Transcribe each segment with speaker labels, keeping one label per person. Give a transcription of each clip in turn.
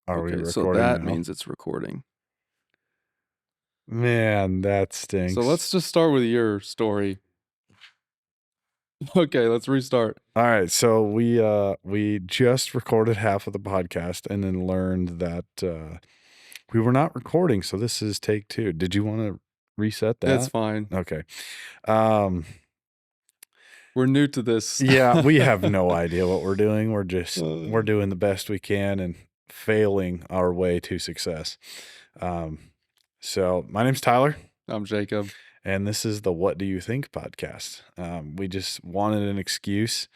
Speaker 1: Are we
Speaker 2: Okay, so
Speaker 1: recording
Speaker 2: that
Speaker 1: now?
Speaker 2: means it's recording.
Speaker 1: Man, that
Speaker 2: So
Speaker 1: stinks.
Speaker 2: let's just start with your story. Okay, let's restart.
Speaker 1: All right, so we just recorded half of the podcast and then learned that we were not recording, so this is take 2. Did you want to reset
Speaker 2: It's
Speaker 1: that?
Speaker 2: fine.
Speaker 1: Okay. Um
Speaker 2: We're new to this.
Speaker 1: yeah, we have no idea what we're doing. We're
Speaker 2: Uh,
Speaker 1: doing the best we can and failing our way to success. Um so my name's Tyler.
Speaker 2: I'm Jacob.
Speaker 1: And this is the What Do You Think podcast. We just wanted an excuse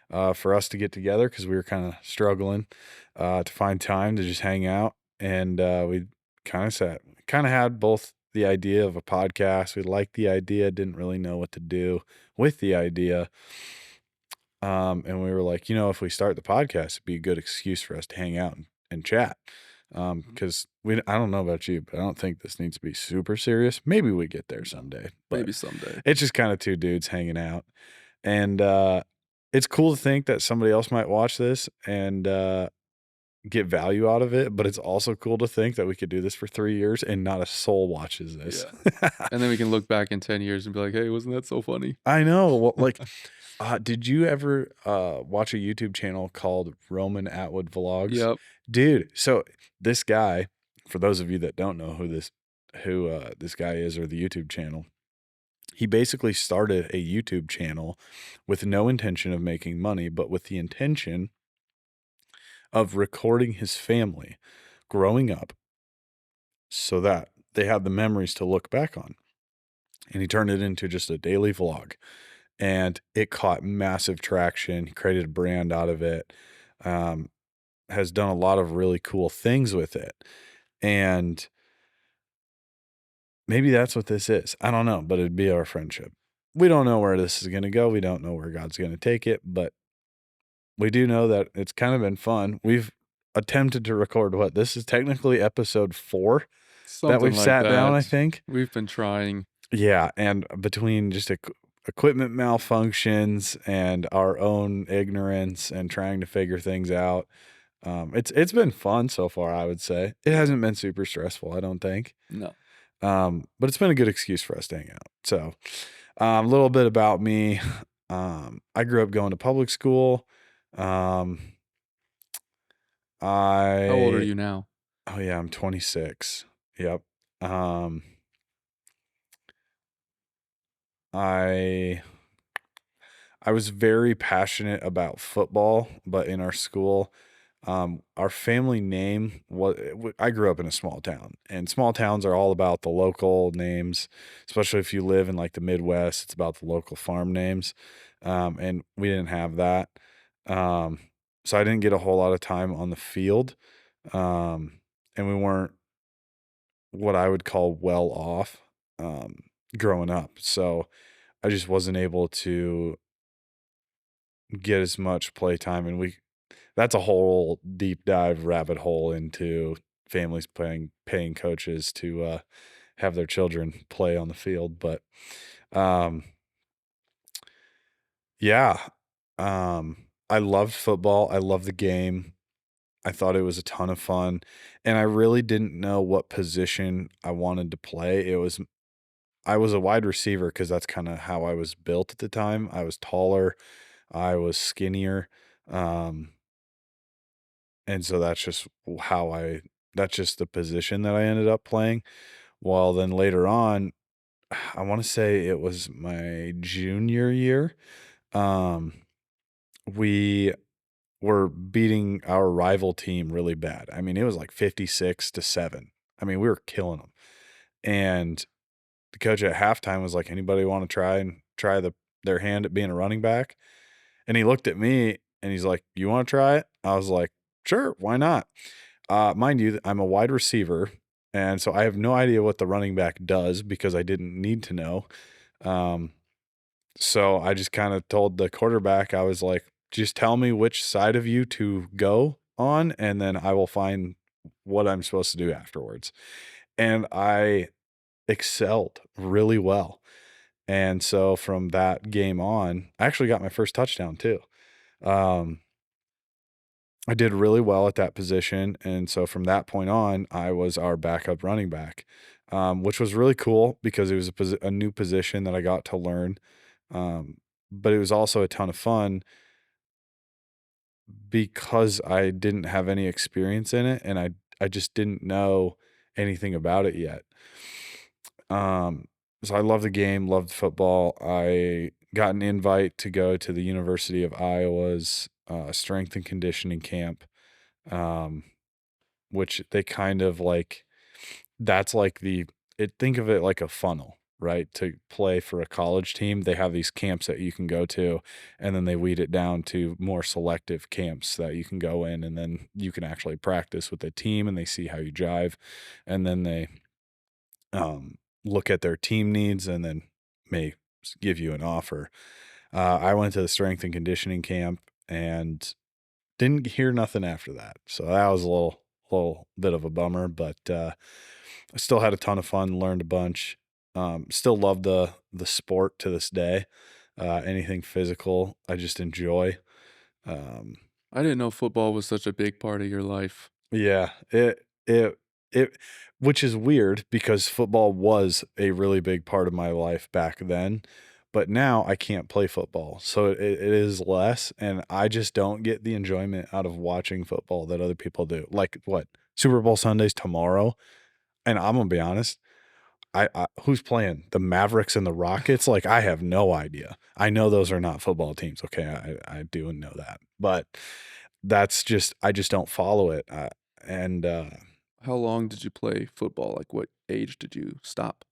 Speaker 1: for us to get together because we were kind of struggling to find time to just hang out. And we kind of had both the idea of a podcast. We liked the idea, didn't really know what to do with the idea. And we were like, if we start the podcast, it'd be a good excuse for us to hang out and chat. Because I don't know about you, but I don't think this needs to be super serious. Maybe we get there someday, but
Speaker 2: Maybe someday.
Speaker 1: it's just kind of two dudes hanging out. And it's cool to think that somebody else might watch this and get value out of it. But it's also cool to think that we could do this for 3 years and not a soul watches this.
Speaker 2: Yeah. And then we can look back in 10 years and be like, hey, wasn't that so funny?
Speaker 1: I know. Well, like, did you ever watch a YouTube channel called Roman Atwood Vlogs?
Speaker 2: Yep.
Speaker 1: Dude, so this guy, for those of you that don't know who this guy is or the YouTube channel, he basically started a YouTube channel with no intention of making money, but with the intention of recording his family growing up so that they have the memories to look back on. And he turned it into just a daily vlog. And it caught massive traction. He created a brand out of it. Has done a lot of really cool things with it. And maybe that's what this is. I don't know, but it'd be our friendship. We don't know where this is going to go. We don't know where God's going to take it, but we do know that it's kind of been fun. We've attempted to record what? This is technically episode 4 that
Speaker 2: Something
Speaker 1: we've
Speaker 2: like
Speaker 1: sat down, I
Speaker 2: that.
Speaker 1: think.
Speaker 2: We've been trying.
Speaker 1: Yeah, and between just equipment malfunctions and our own ignorance and trying to figure things out, it's been fun so far, I would say. It hasn't been super stressful, I don't think.
Speaker 2: No.
Speaker 1: But it's been a good excuse for us to hang out. So, a little bit about me. I grew up going to public school. Um,
Speaker 2: How old are
Speaker 1: I
Speaker 2: you now?
Speaker 1: Oh yeah, I'm 26. Yep. Um, I I was very passionate about football, but in our school, our family name was, I grew up in a small town, and small towns are all about the local names, especially if you live in like the Midwest, it's about the local farm names. And we didn't have that. Um, so I didn't get a whole lot of time on the field. Um, and we weren't what I would call well off, um, growing up. So I just wasn't able to get as much playtime, and that's a whole deep dive rabbit hole into families paying coaches to have their children play on the field. But um, yeah, I loved football. I loved the game. I thought it was a ton of fun, and I really didn't know what position I wanted to play. I was a wide receiver because that's kind of how I was built at the time. I was taller, I was skinnier. Um, And so that's just the position that I ended up playing. Well, then later on, I want to say it was my junior year. Um, we were beating our rival team really bad. I mean, it was like 56-7. I mean, we were killing them. And the coach at halftime was like, anybody want to try their hand at being a running back? And he looked at me and he's like, you want to try it? I was like, sure, why not? Mind you, I'm a wide receiver, and so I have no idea what the running back does because I didn't need to know. Um, so I just kind of told the quarterback, I was like, just tell me which side of you to go on, and then I will find what I'm supposed to do afterwards. And I excelled really well. And so from that game on, I actually got my first touchdown too. Um, I did really well at that position, and so from that point on, I was our backup running back, which was really cool because it was a new position that I got to learn, um, but it was also a ton of fun because I didn't have any experience in it, and I just didn't know anything about it yet. Um, so I love the game, loved football. I got an invite to go to the University of Iowa's strength and conditioning camp, um, which they kind of like. That's like think of it like a funnel, right? To play for a college team, they have these camps that you can go to, and then they weed it down to more selective camps that you can go in, and then you can actually practice with the team, and they see how you jive, and then they um, look at their team needs, and then may give you an offer. I went to the strength and conditioning camp and didn't hear nothing after that, so that was a little bit of a bummer, but I still had a ton of fun, learned a bunch. Still love the sport to this day. Anything physical, I just enjoy. Um,
Speaker 2: I didn't know football was such a big part of your life.
Speaker 1: yeah, it which is weird because football was a really big part of my life back then, but now I can't play football, so it is less, and I just don't get the enjoyment out of watching football that other people do. Like what Super Bowl Sunday's tomorrow, and I'm gonna be honest. I who's playing? The Mavericks and the Rockets? Like, I have no idea. I know those are not football teams, okay, I do know that, but that's just I just don't follow it, and,
Speaker 2: How long did you play football? Like, what age did you stop?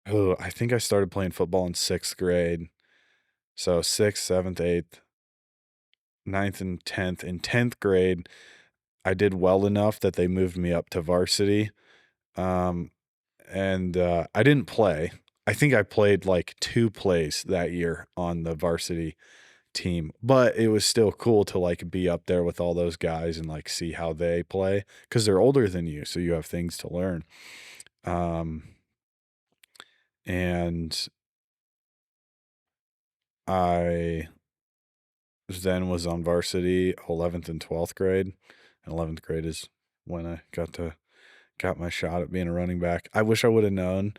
Speaker 1: I think I started playing football in 6th grade, so 6th, 7th, 8th, 9th, and 10th. In 10th grade, I did well enough that they moved me up to varsity, um, and, I didn't play. I think I played, like, 2 plays that year on the varsity team, but it was still cool to, like, be up there with all those guys and, like, see how they play because 'cause they're older than you, so you have things to learn. Um, and I then was on varsity 11th and 12th grade, and 11th grade is when I got my shot at being a running back. I wish I woulda known.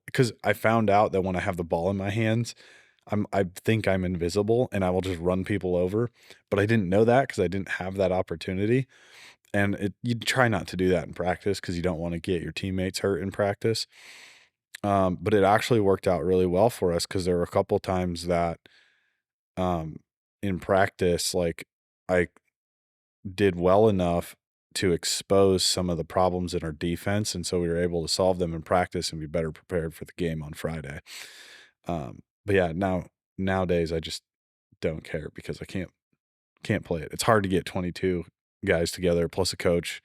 Speaker 1: Because I found out that when I have the ball in my hands, I think I'm invisible and I will just run people over, but I didn't know that because I didn't have that opportunity, and you try not to do that in practice because you don't wanna get your teammates hurt in practice, but it actually worked out really well for us because there were a couple times that, um, in practice, like, I did well enough to expose some of the problems in our defense, and so we were able to solve them in practice and be better prepared for the game on Friday. But yeah, nowadays I just don't care because I can't play it. It's hard to get 22 guys together plus a coach.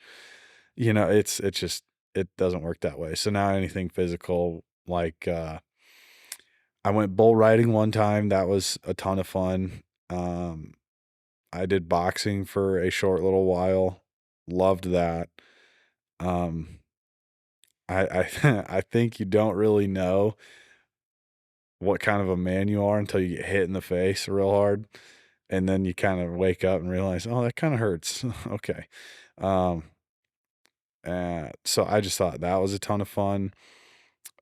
Speaker 1: You know, it's just it doesn't work that way. So now anything physical, like I went bull riding one time. That was a ton of fun. Um, I did boxing for a short little while. Loved that. Um, I think you don't really know what kind of a man you are until you get hit in the face real hard, and then you kind of wake up and realize, "Oh, that kinda hurts." Okay. Um, so I just thought that was a ton of fun.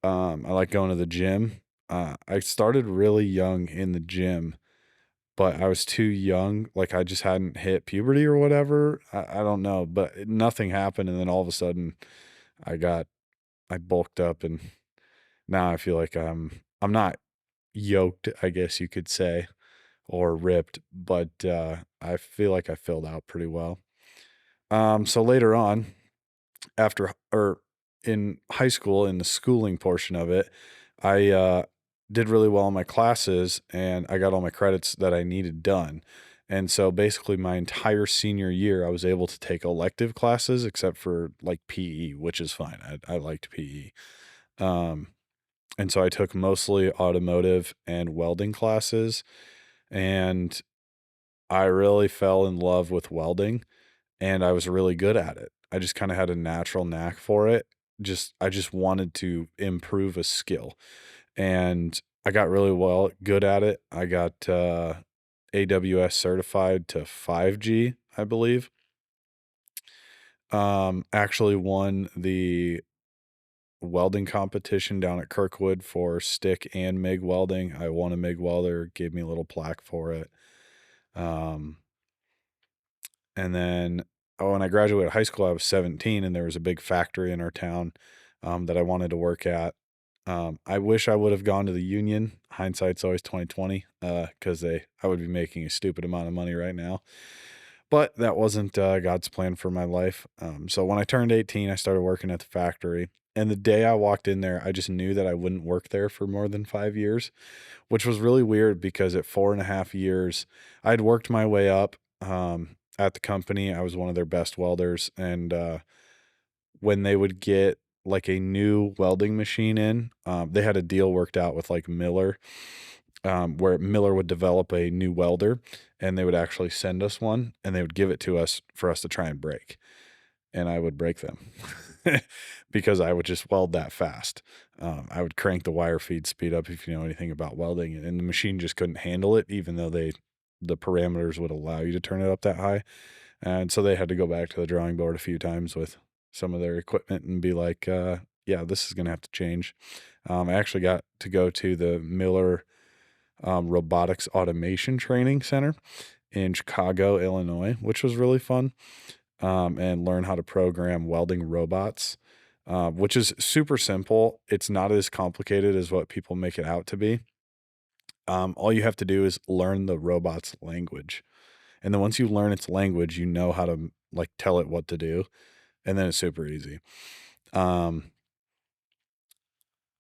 Speaker 1: I like going to the gym. I started really young in the gym, but I was too young, like, I just hadn't hit puberty or whatever. I don't know, but nothing happened, and then all of a sudden, I got I bulked up, and now I feel like I'm not yoked, I guess you could say, or ripped, but, I feel like I filled out pretty well. So later on, after or in high school, in the schooling portion of it, I, did really well in my classes, and I got all my credits that I needed done. And so basically my entire senior year, I was able to take elective classes except for, like, PE, which is fine. I liked PE. Um, and so I took mostly automotive and welding classes, and I really fell in love with welding, and I was really good at it. I just kinda had a natural knack for it. I just wanted to improve a skill, and I got really good at it. I got, AWS certified to 5G. I believe. Actually won the welding competition down at Kirkwood for stick and MIG welding. I won a MIG welder, gave me a little plaque for it. Um, and then, oh, when I graduated high school, I was 17, and there was a big factory in our town that I wanted to work at. I wish I would have gone to the union. Hindsight's always 2020, because I would be making a stupid amount of money right now. But that wasn't God's plan for my life. So when I turned 18, I started working at the factory. And the day I walked in there, I just knew that I wouldn't work there for more than 5 years, which was really weird because at 4.5 years, I'd worked my way up at the company. I was one of their best welders. And when they would get like a new welding machine in, they had a deal worked out with like Miller, where Miller would develop a new welder and they would actually send us one and they would give it to us for us to try and break. And I would break them because I would just weld that fast. I would crank the wire feed speed up if you know anything about welding, and the machine just couldn't handle it, even though the parameters would allow you to turn it up that high. And so they had to go back to the drawing board a few times with some of their equipment and be like, yeah, this is going to have to change. I actually got to go to the Miller Robotics Automation Training Center in Chicago, Illinois, which was really fun, and learn how to program welding robots, which is super simple. It's not as complicated as what people make it out to be. All you have to do is learn the robot's language. And then once you learn its language, you know how to like tell it what to do. And then it's super easy. Um,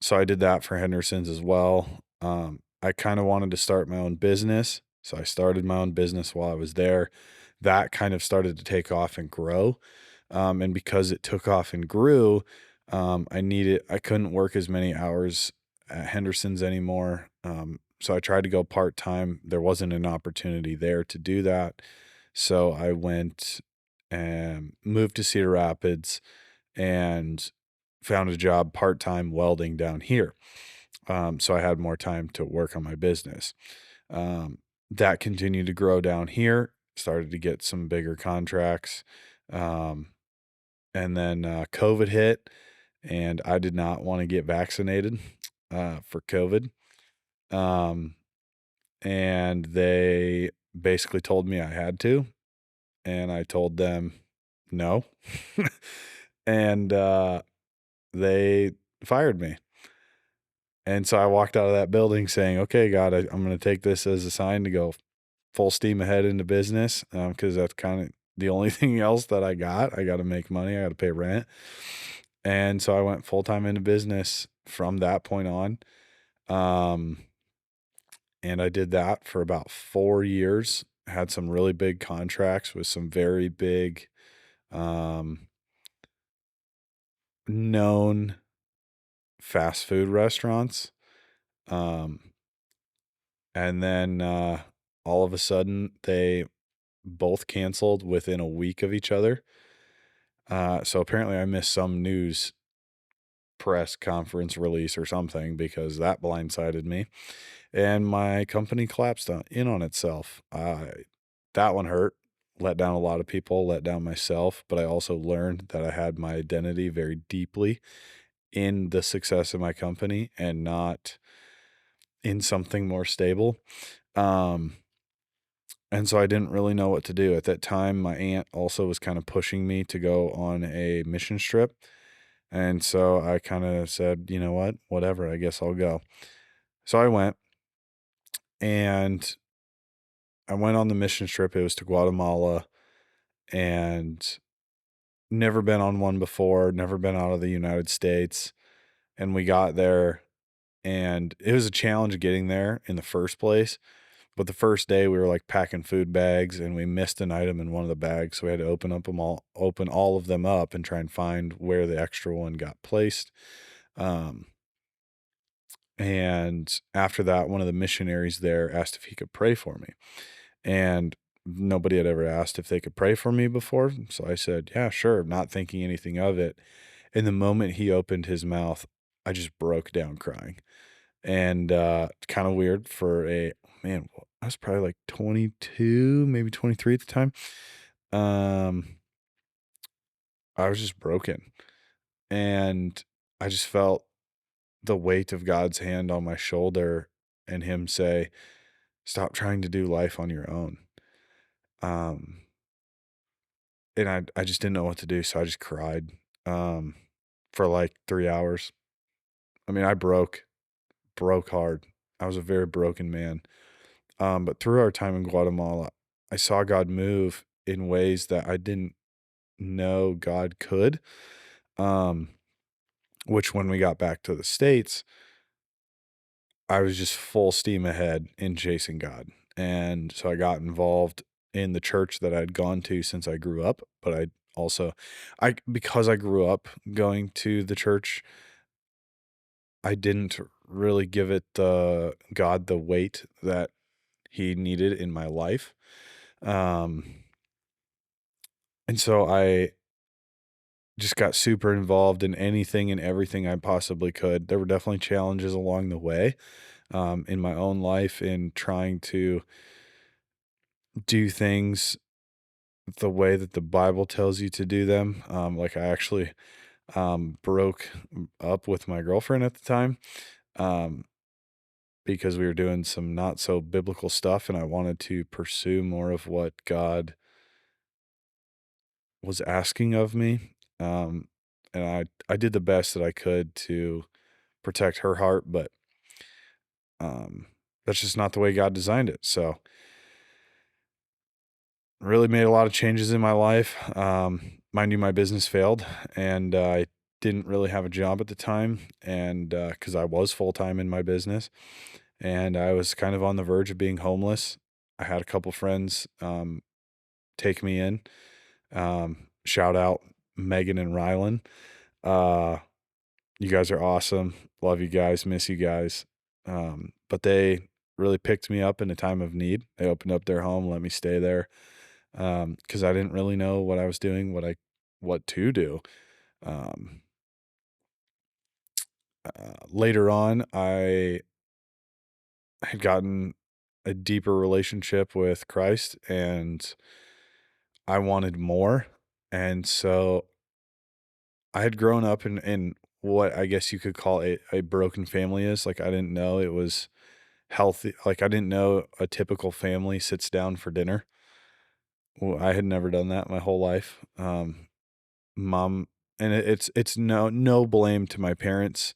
Speaker 1: so I did that for Henderson's as well. I kind of wanted to start my own business. So I started my own business while I was there. That kind of started to take off and grow. And because it took off and grew, I couldn't work as many hours at Henderson's anymore. So I tried to go part time. There wasn't an opportunity there to do that. So I went and moved to Cedar Rapids and found a job part time welding down here. So I had more time to work on my business. Um, that continued to grow down here, started to get some bigger contracts. Um, and then COVID hit, and I did not want to get vaccinated for COVID. Um, and they basically told me I had to, and I told them no. And they fired me. And so I walked out of that building saying, okay, God, I'm going to take this as a sign to go full steam ahead into business, because that's kind of the only thing else that I got. I got to make money, I got to pay rent. And so I went full time into business from that point on. Um, and I did that for about 4 years. Had some really big contracts with some very big, um, known fast food restaurants. Um, and then all of a sudden, they both canceled within a week of each other. So apparently, I missed some news press conference release or something because that blindsided me. And my company collapsed in on itself. That one hurt. Let down a lot of people, let down myself, but I also learned that I had my identity very deeply in the success of my company and not in something more stable. Um, and so I didn't really know what to do. At that time, my aunt also was kind of pushing me to go on a mission trip. And so I kind of said, you know what, whatever, I guess I'll go. So I went and I went on the mission trip. It was to Guatemala and never been on one before, never been out of the United States. And we got there and it was a challenge getting there in the first place. But the first day we were like packing food bags and we missed an item in one of the bags. So we had to open all of them up and try and find where the extra one got placed. Um, and after that, one of the missionaries there asked if he could pray for me. And nobody had ever asked if they could pray for me before. So I said, yeah, sure, not thinking anything of it. And the moment he opened his mouth, I just broke down crying. And kind of weird for I was probably like 22, maybe 23 at the time. Um, I was just broken, and I just felt the weight of God's hand on my shoulder and him say, "Stop trying to do life on your own." Um, and I just didn't know what to do, so I just cried, um, for, like, 3 hours. I mean, I broke hard. I was a very broken man. But through our time in Guatemala, I saw God move in ways that I didn't know God could, um, which when we got back to the States, I was just full steam ahead in chasing God. And so I got involved in the church that I'd gone to since I grew up, but I also because I grew up going to the church, I didn't really give it the God the weight that he needed in my life. Um, and so I just got super involved in anything and everything I possibly could. There were definitely challenges along the way, in my own life in trying to do things the way that the Bible tells you to do them. Like I actually broke up with my girlfriend at the time, um, because we were doing some not so biblical stuff, and I wanted to pursue more of what God was asking of me. And I did the best that I could to protect her heart, but um, that's just not the way God designed it. So really made a lot of changes in my life. Mind you, my business failed, and I didn't really have a job at the time, and because I was full time in my business, and I was kind of on the verge of being homeless. I had a couple friends take me in. Shout out Megan and Rylan. Uh, you guys are awesome. Love you guys. Miss you guys. But they really picked me up in a time of need. They opened up their home, let me stay there. Because I didn't really know what I was doing, what to do. Um, Later on, I had gotten a deeper relationship with Christ, and I wanted more. And so I had grown up in what I guess you could call a broken family is. Like I didn't know it was healthy. Like I didn't know a typical family sits down for dinner. Well, I had never done that my whole life. Mom, and it's no blame to my parents.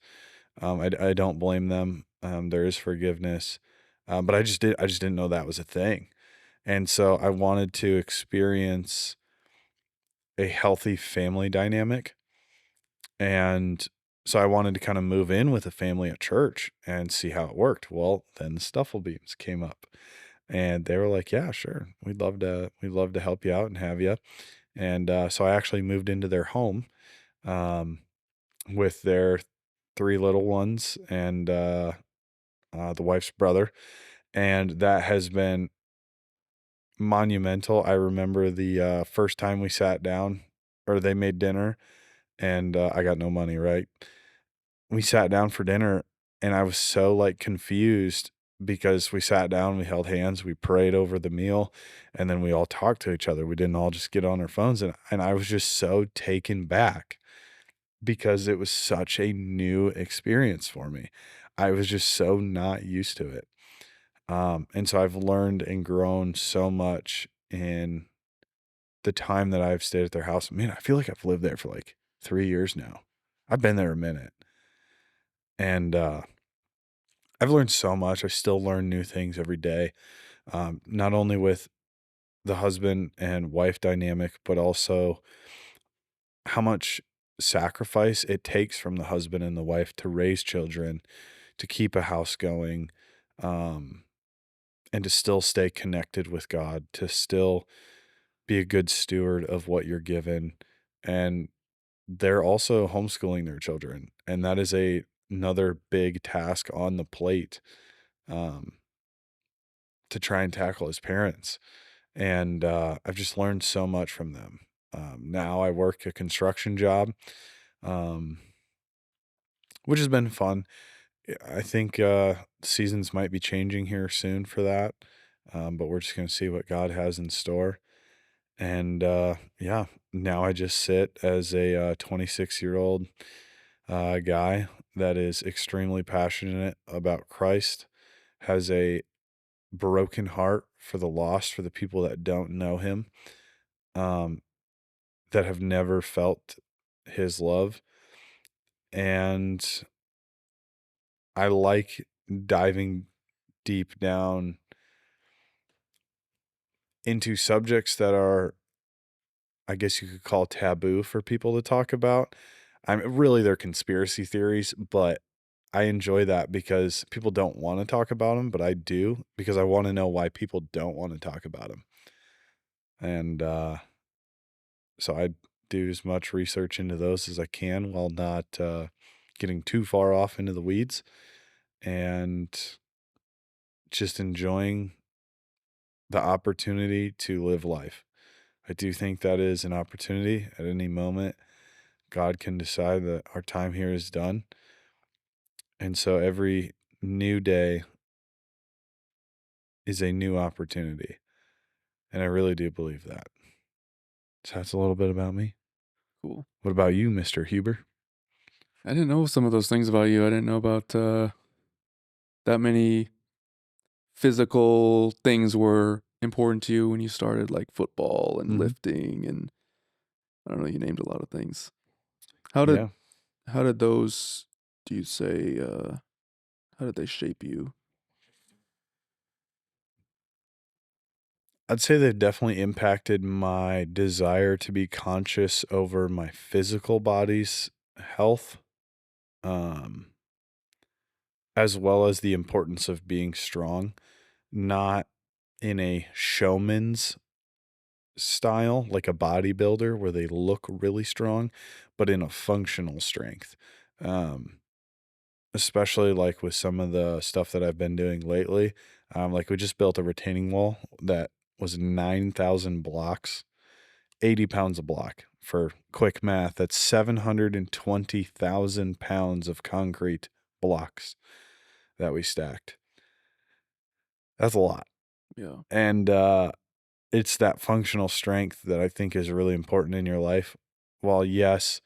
Speaker 1: I don't blame them. There is forgiveness, but I just didn't know that was a thing, and so I wanted to experience a healthy family dynamic, and so I wanted to kind of move in with a family at church and see how it worked. Well, then the Stufflebeams came up, and they were like, "Yeah, sure, we'd love to help you out and have you." And so I actually moved into their home. Um, with their 3 little ones and, the wife's brother, and that has been monumental. I remember the, first time we sat down or they made dinner and, I got no money, right? We sat down for dinner and I was so, like, confused because we sat down, we held hands, we prayed over the meal, and then we all talked to each other. We didn't all just get on our phones, and I was just so taken back because it was such a new experience for me. I was just so not used to it. And so I've learned and grown so much in the time that I've stayed at their house. Man, I feel like I've lived there for like 3 years now. I've been there a minute. And I've learned so much. I still learn new things every day. Not only with the husband and wife dynamic, but also how much sacrifice it takes from the husband and the wife to raise children, to keep a house going, um, and to still stay connected with God, to still be a good steward of what you're given. And they're also homeschooling their children, and that is another big task on the plate, um, to try and tackle as parents. And I've just learned so much from them. Now I work a construction job, um, which has been fun. I think seasons might be changing here soon for that, but we're just going to see what God has in store. And, yeah, now I just sit as a, 26-year-old, guy that is extremely passionate about Christ, has a broken heart for the lost, for the people that don't know him, um, that have never felt his love, and I like diving deep down into subjects that are, I guess you could call taboo for people to talk about. Really, they're conspiracy theories, but I enjoy that because people don't wanna talk about them, but I do because I wanna know why people don't wanna talk about them. And, so I do as much research into those as I can while not, getting too far off into the weeds, and just enjoying the opportunity to live life. I do think that is an opportunity at any moment. God can decide that our time here is done. And so every new day is a new opportunity. And I really do believe that. So that's a little bit about me.
Speaker 2: Cool.
Speaker 1: What about you, Mr. Huber?
Speaker 2: I didn't know some of those things about you. I didn't know about that many physical things were important to you when you started, like football and
Speaker 1: Mhm.
Speaker 2: lifting, and I don't know. You named a lot of things. How did
Speaker 1: Yeah.
Speaker 2: how did those? Do you say? How did they shape you?
Speaker 1: I'd say they've definitely impacted my desire to be conscious over my physical body's health, um, as well as the importance of being strong, not in a showman's style, like a bodybuilder where they look really strong, but in a functional strength. Um, Especially like with some of the stuff that I've been doing lately. Like we just built a retaining wall that was 9,000 blocks, 80 pounds a block. For quick math, that's 720,000 pounds of concrete blocks that we stacked. That's a lot.
Speaker 2: Yeah.
Speaker 1: And it's that functional strength that I think is really important in your life. While, yes,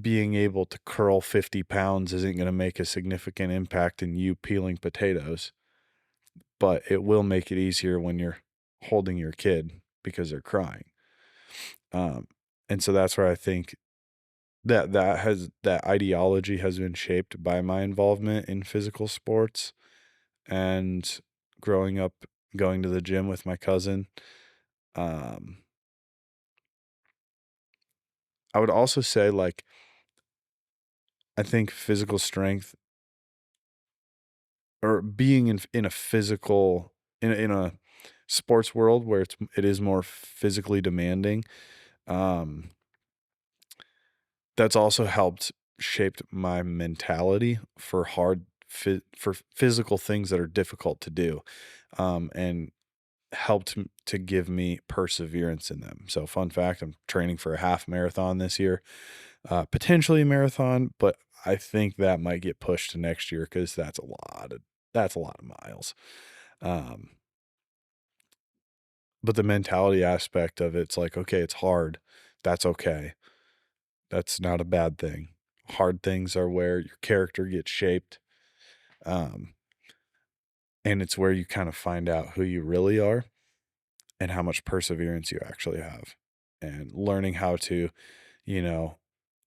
Speaker 1: being able to curl 50 pounds isn't going to make a significant impact in you peeling potatoes, but it will make it easier when you're holding your kid because they're crying. Um, and so that's where I think that ideology has been shaped by my involvement in physical sports and growing up going to the gym with my cousin. Um, I would also say like I think physical strength or being in a physical in a sports world where it is more physically demanding, um, that's also helped shaped my mentality for for physical things that are difficult to do, and helped to give me perseverance in them. So, fun fact: I'm training for a half marathon this year, potentially a marathon, but I think that might get pushed to next year because that's a lot of miles. Um, but the mentality aspect of it's like, okay, it's hard. That's okay. That's not a bad thing. Hard things are where your character gets shaped. Um, and it's where you kind of find out who you really are and how much perseverance you actually have. And learning how to, you know,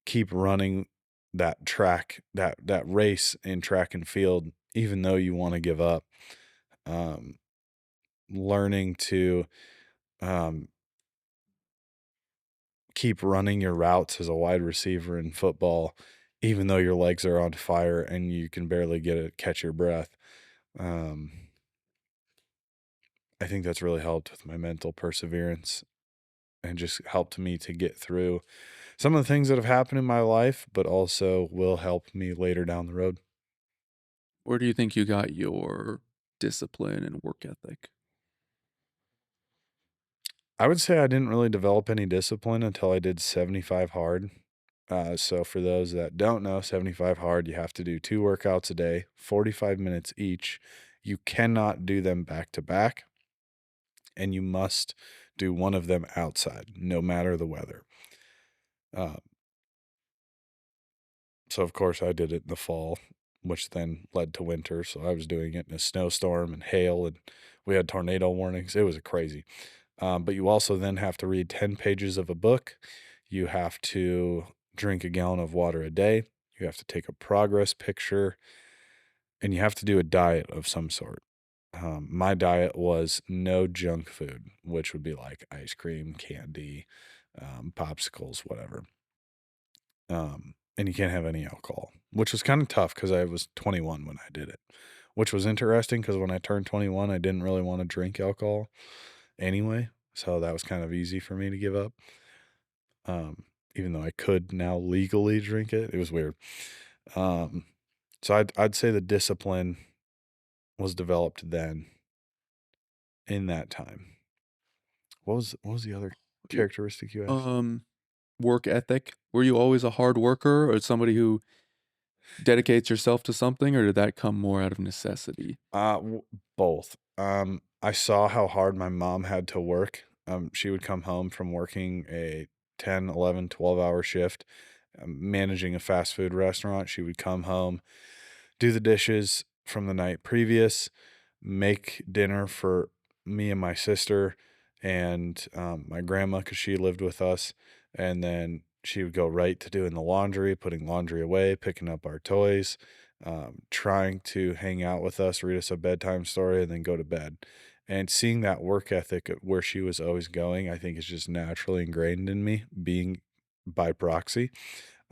Speaker 1: keep running that that race in track and field, even though you want to give up. Um, Learning to um, keep running your routes as a wide receiver in football, even though your legs are on fire and you can barely catch your breath. Um, I think that's really helped with my mental perseverance and just helped me to get through some of the things that have happened in my life, but also will help me later down the road.
Speaker 2: Where do you think you got your discipline and work ethic?
Speaker 1: I would say I didn't really develop any discipline until I did 75 hard. So for those that don't know, 75 hard, you have to do two workouts a day, 45 minutes each. You cannot do them back to back, and you must Do one of them outside, no matter the weather. Uh, so of course I did it in the fall, which then led to winter. So I was doing it in a snowstorm and hail, and we had tornado warnings. It was crazy. But you also then have to read 10 pages of a book. You have to drink a gallon of water a day. You have to take a progress picture, and you have to do a diet of some sort. My diet was no junk food, which would be like ice cream, candy, popsicles, whatever. And you can't have any alcohol, which was kind of tough because I was 21 when I did it, which was interesting because when I turned 21, I didn't really want to drink alcohol anyway. So that was kind of easy for me to give up. Even though I could now legally drink it, it was weird. Um, so I'd say the discipline was developed then in that time. What was the other
Speaker 2: Y
Speaker 1: characteristic you asked?
Speaker 2: um, Work ethic. Were you always a hard worker or somebody who dedicates yourself to something, or did that come more out of necessity?
Speaker 1: Both. I saw how hard my mom had to work. She would come home from working a 10, 11, 12-hour shift, managing a fast food restaurant. She would come home, do the dishes from the night previous, make dinner for me and my sister and my grandma because she lived with us. And then she would go right to doing the laundry, putting laundry away, picking up our toys, trying to hang out with us, read us a bedtime story, and then go to bed. And seeing that work ethic of where she was always going, I think is just naturally ingrained in me, being by proxy.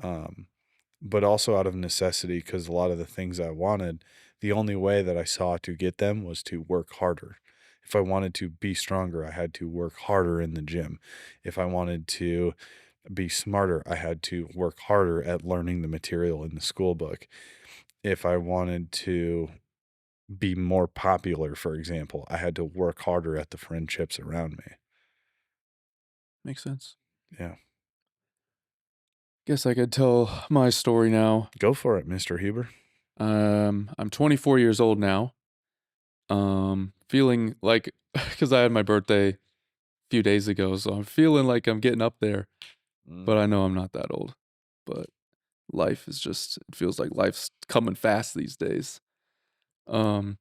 Speaker 1: Um, but also out of necessity because a lot of the things I wanted, the only way that I saw to get them was to work harder. If I wanted to be stronger, I had to work harder in the gym. If I wanted to be smarter, I had to work harder at learning the material in the school book. If I wanted to be more popular, for example, I had to work harder at the friendships around me.
Speaker 2: Makes sense.
Speaker 1: Yeah.
Speaker 2: Guess I could tell my story now.
Speaker 1: Go for it, Mr. Huber.
Speaker 2: I'm 24 years old now. Feeling like because I had my birthday a few days ago, so I'm feeling like I'm getting up there,
Speaker 1: Mm.
Speaker 2: but I know I'm not that old. But life is just it feels like life's coming fast these days. Um,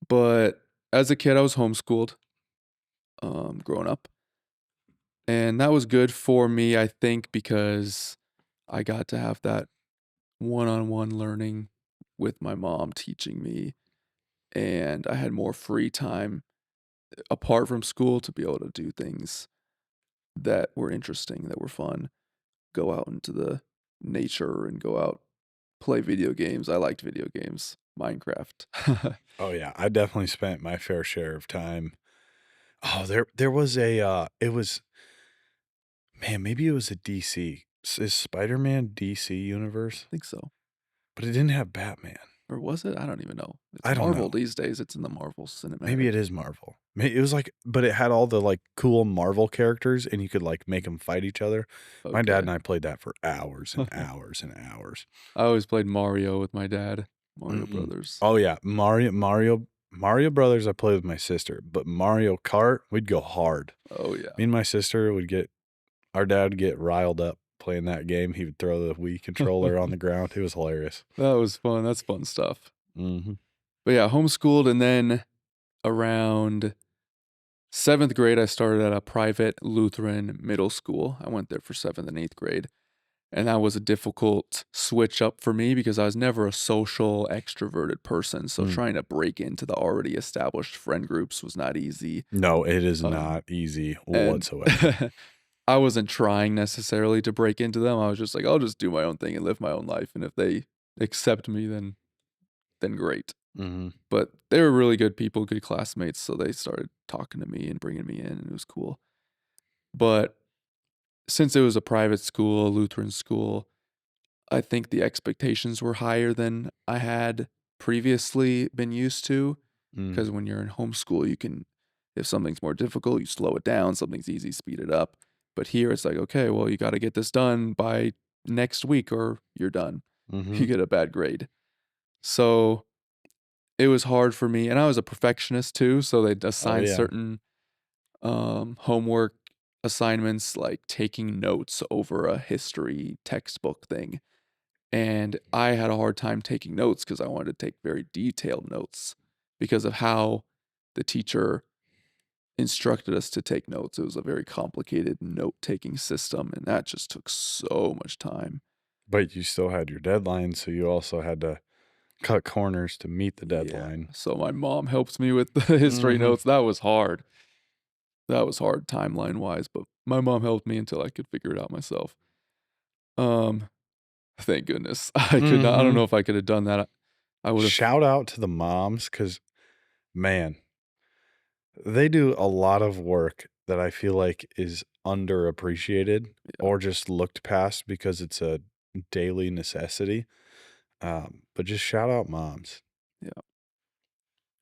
Speaker 2: but as a kid, I was homeschooled, growing up, and that was good for me, I think, because I got to have that one-on-one learning with my mom teaching me, and I had more free time apart from school to be able to do things that were interesting, that were fun. Go out into the nature and go out, play video games. I liked video games, Minecraft.
Speaker 1: Oh yeah, I definitely spent my fair share of time. Oh, there was a it was man, maybe it was a DC. Is Spider-Man DC universe?
Speaker 2: Think so.
Speaker 1: But it didn't have Batman.
Speaker 2: Or was it? I don't even know. It's
Speaker 1: I don't
Speaker 2: Marvel
Speaker 1: know.
Speaker 2: these days. It's in the Marvel
Speaker 1: Maybe
Speaker 2: Cinematic.
Speaker 1: it is Marvel. It was like but it had all the, like, cool Marvel characters, and you could, like, make them fight each other. My dad
Speaker 2: Okay.
Speaker 1: and I played that for hours and hours and hours.
Speaker 2: I always played Mario with my dad. Mario
Speaker 1: Mm-mm.
Speaker 2: Brothers.
Speaker 1: Oh, yeah. Mario Brothers, I played with my sister, but Mario Kart, we'd go hard.
Speaker 2: Oh yeah.
Speaker 1: Me and my sister would get our dad would get riled up playing that game. He would throw the Wii controller on the ground. It was hilarious.
Speaker 2: That was fun. That's fun stuff.
Speaker 1: Mhm.
Speaker 2: But yeah, homeschooled, and then around 7th grade, I started at a private Lutheran middle school. I went there for 7th and 8th grade. And that was a difficult switch up for me because I was never a social, extroverted person. So
Speaker 1: Mm.
Speaker 2: trying to break into the already established friend groups was not easy.
Speaker 1: No, it is
Speaker 2: Um,
Speaker 1: not easy
Speaker 2: and
Speaker 1: whatsoever.
Speaker 2: I wasn't trying necessarily to break into them. I was just like, I'll just do my own thing and live my own life. And if they accept me, then great.
Speaker 1: Mhm.
Speaker 2: But they were really good people, good classmates. So they started talking to me and bringing me in, and it was cool. But since it was a private school, a Lutheran school, I think the expectations were higher than I had previously been used to.
Speaker 1: Mm.
Speaker 2: Because when you're in homeschool, you can, if something's more difficult, you slow it down. Something's easy, speed it up. But here it's like, okay, well, you got to get this done by next week or you're done. You
Speaker 1: Mhm.
Speaker 2: get a bad grade. So it was hard for me. And I was a perfectionist too. So they'd
Speaker 1: Oh,
Speaker 2: assign
Speaker 1: yeah.
Speaker 2: certain homework assignments, like taking notes over a history textbook thing. And I had a hard time taking notes because I wanted to take very detailed notes because of how the teacher instructed us to take notes. It was a very complicated note-taking system, and that just took so much time.
Speaker 1: But you still had your deadline, so you also had to cut corners to meet the
Speaker 2: Yeah.
Speaker 1: deadline.
Speaker 2: So my mom helped me with the history
Speaker 1: Mhm.
Speaker 2: notes. That was hard. That was hard timeline-wise, but my mom helped me until I could figure it out myself. Um, Thank goodness. I could not I don't
Speaker 1: Mhm.
Speaker 2: know if I could have done that. I would've.
Speaker 1: Shout out to the moms, cause man, they do a lot of work that I feel like is underappreciated
Speaker 2: Yeah,
Speaker 1: or just looked past because it's a daily necessity. But just shout out moms.
Speaker 2: yeah.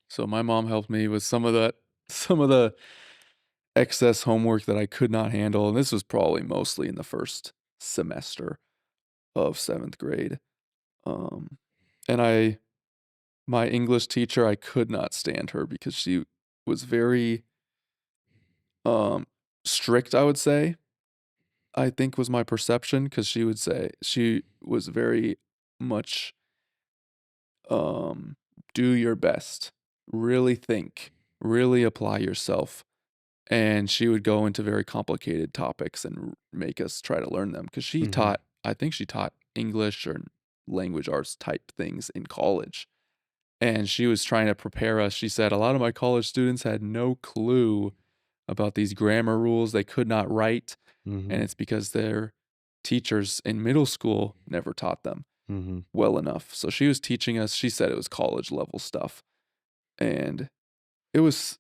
Speaker 2: So my mom helped me with some of the excess homework that I could not handle, and this was probably mostly in the first semester of 7th grade. Um, and my English teacher, I could not stand her because she was very, um, strict, I would say, I think was my perception, because she would say she was very much, um, "Do your best. Really think. Really apply yourself." And she would go into very complicated topics and make us try to learn them, because she
Speaker 1: Mhm.
Speaker 2: taught I think she taught English or language arts type things in college, and she was trying to prepare us. She said, "A lot of my college students had no clue about these grammar rules. They could not write, and
Speaker 1: Mhm.
Speaker 2: it's because their teachers in middle school never taught them
Speaker 1: Mhm.
Speaker 2: well enough." So she was teaching us. She said it was college level stuff, and it was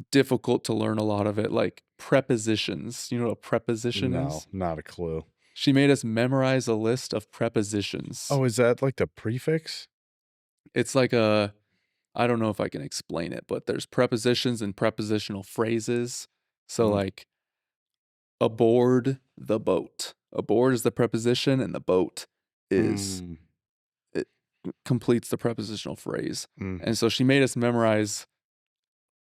Speaker 2: difficult to learn a lot of it, like prepositions. You know what a preposition
Speaker 1: No,
Speaker 2: is?
Speaker 1: not a clue.
Speaker 2: She made us memorize a list of prepositions.
Speaker 1: Oh, is that like the prefix?
Speaker 2: It's like a I don't know if I can explain it, but there's prepositions and prepositional phrases. So,
Speaker 1: Mm.
Speaker 2: like, aboard the boat. Aboard is the preposition, and the boat is
Speaker 1: Mm.
Speaker 2: it completes the prepositional phrase.
Speaker 1: Mm.
Speaker 2: And so she made us memorize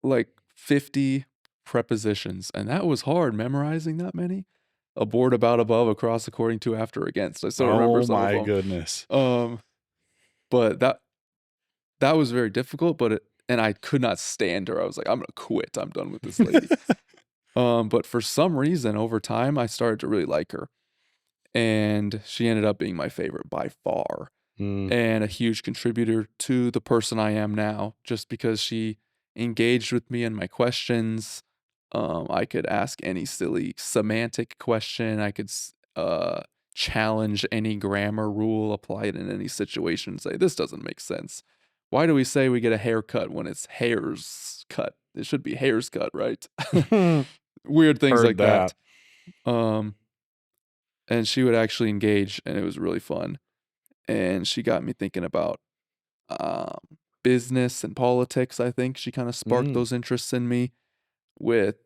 Speaker 2: like 50 prepositions, and that was hard memorizing that many. Aboard, about, above, across, according to, after, against. I still remember
Speaker 1: Oh
Speaker 2: some of
Speaker 1: my
Speaker 2: them.
Speaker 1: goodness.
Speaker 2: But that was very difficult, but and I could not stand her. I was like, "I'm gonna quit. I'm done with this lady." But for some reason, over time, I started to really like her, and she ended up being my favorite by far,
Speaker 1: Mm.
Speaker 2: and a huge contributor to the person I am now, just because she engaged with me and my questions. I could ask any silly semantic question. I could challenge any grammar rule, apply it in any situation, say, "This doesn't make sense. Why do we say we get a haircut when it's hair's cut? It should be hair's cut, right?" Weird things
Speaker 1: Heard
Speaker 2: like
Speaker 1: that.
Speaker 2: that. Um, and she would actually engage, and it was really fun. And she got me thinking about business and politics. I think she kind of sparked
Speaker 1: Mm.
Speaker 2: those interests in me with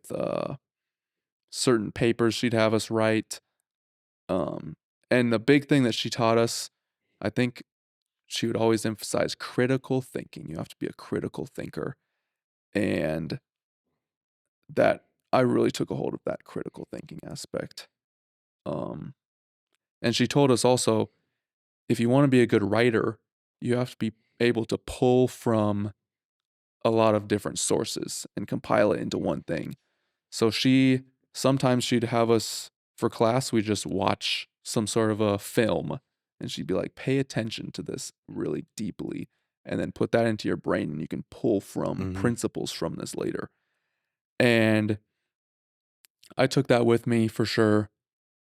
Speaker 2: certain papers she'd have us write. Um, and the big thing that she taught us, I think she would always emphasize critical thinking. You have to be a critical thinker. And that I really took a hold of that critical thinking aspect. Um, and she told us also, if you want to be a good writer, you have to be able to pull from a lot of different sources and compile it into one thing. So sometimes she'd have us for class, we just watch some sort of a film, and she'd be like, "Pay attention to this really deeply and then put that into your brain, and you can pull from
Speaker 1: Mhm.
Speaker 2: principles from this later." And I took that with me for sure.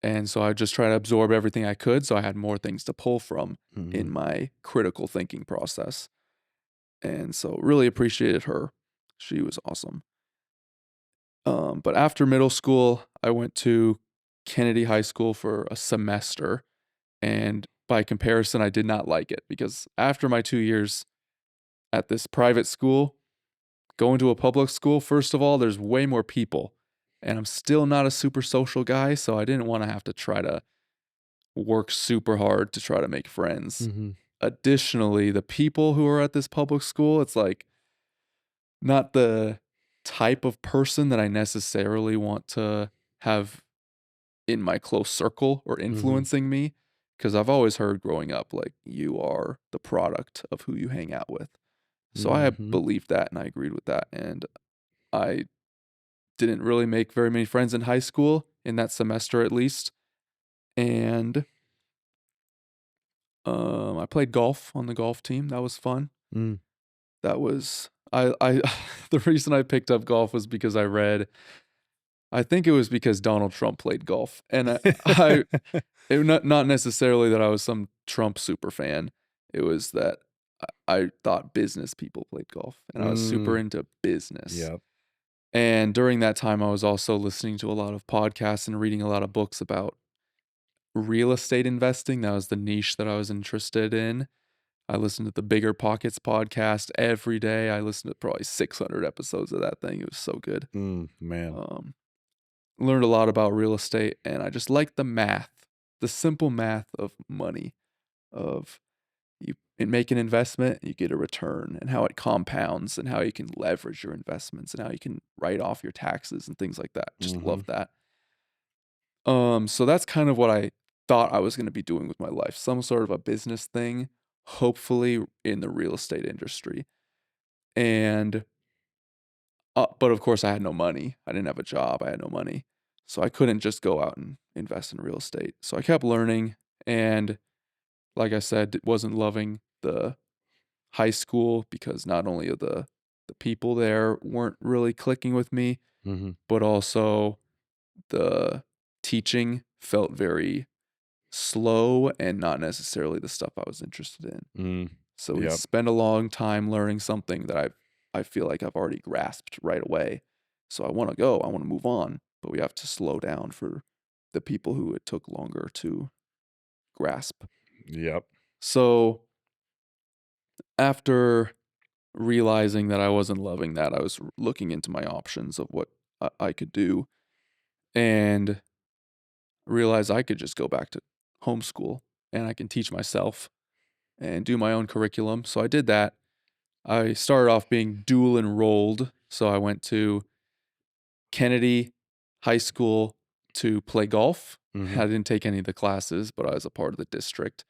Speaker 2: And so I just try to absorb everything I could so I had more things to pull from in
Speaker 1: Mhm.
Speaker 2: my critical thinking process. And so really appreciated her. She was awesome. But after middle school, I went to Kennedy High School for a semester. And by comparison, I did not like it because after my 2 years at this private school, going to a public school, first of all, there's way more people. And I'm still not a super social guy. So I didn't want to have to try to work super hard to try to make friends.
Speaker 1: Mhm.
Speaker 2: Additionally, the people who are at this public school, it's like not the type of person that I necessarily want to have in my close circle or
Speaker 1: Mhm.
Speaker 2: influencing me, because I've always heard growing up, like, you are the product of who you hang out with. So I
Speaker 1: Mhm.
Speaker 2: believed that and I agreed with that, and I didn't really make very many friends in high school, in that semester at least, and, I played golf on the golf team, that was fun.
Speaker 1: Mm.
Speaker 2: That was I the reason I picked up golf was because I think it was because Donald Trump played golf, and I it not necessarily that I was some Trump super fan, it was that I thought business people played golf, and I was super
Speaker 1: Mm.
Speaker 2: into business.
Speaker 1: Yep.
Speaker 2: And during that time, I was also listening to a lot of podcasts and reading a lot of books about real estate investing, that was the niche that I was interested in. I listened to the Bigger Pockets podcast every day, I listened to probably 600 episodes of that thing, it was so good.
Speaker 1: Man.
Speaker 2: Um, Learned a lot about real estate, and I just liked the math, the simple math of money, of you make an investment, you get a return, and how it compounds, and how you can leverage your investments, and how you can write off your taxes and things like that. Just love
Speaker 1: Mhm.
Speaker 2: that. So that's kind of what I thought I was gonna be doing with my life, some sort of a business thing, hopefully in the real estate industry. And, but of course I had no money. I didn't have a job, I had no money. So I couldn't just go out and invest in real estate. So I kept learning, and like I said, wasn't loving the high school because not only are the people there weren't really clicking with me,
Speaker 1: Mhm.
Speaker 2: but also the teaching felt very slow and not necessarily the stuff I was interested in.
Speaker 1: Mm.
Speaker 2: So we'd
Speaker 1: Yep.
Speaker 2: spend a long time learning something that I feel like I've already grasped right away. So I want to go, I want to move on, but we have to slow down for the people who it took longer to grasp.
Speaker 1: Yep.
Speaker 2: So after realizing that I wasn't loving that, I was looking into my options of what I could do, and realized I could just go back to homeschool and I can teach myself and do my own curriculum. So I did that. I started off being dual enrolled. So I went to Kennedy High School to play golf.
Speaker 1: Mhm.
Speaker 2: I didn't take any of the classes, but I was a part of the district.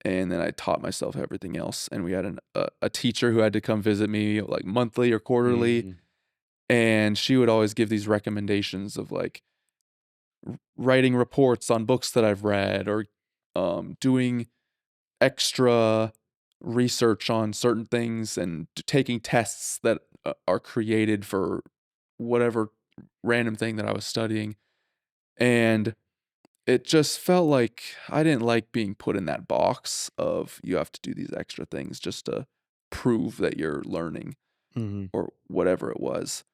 Speaker 2: And then I taught myself everything else. And we had a teacher who had to come visit me like monthly or quarterly.
Speaker 1: Mhm.
Speaker 2: And she would always give these recommendations of like writing reports on books that I've read, or doing extra research on certain things, and taking tests that are created for whatever random thing that I was studying. And it just felt like I didn't like being put in that box of you have to do these extra things just to prove that you're learning
Speaker 1: Mhm.
Speaker 2: or whatever it was.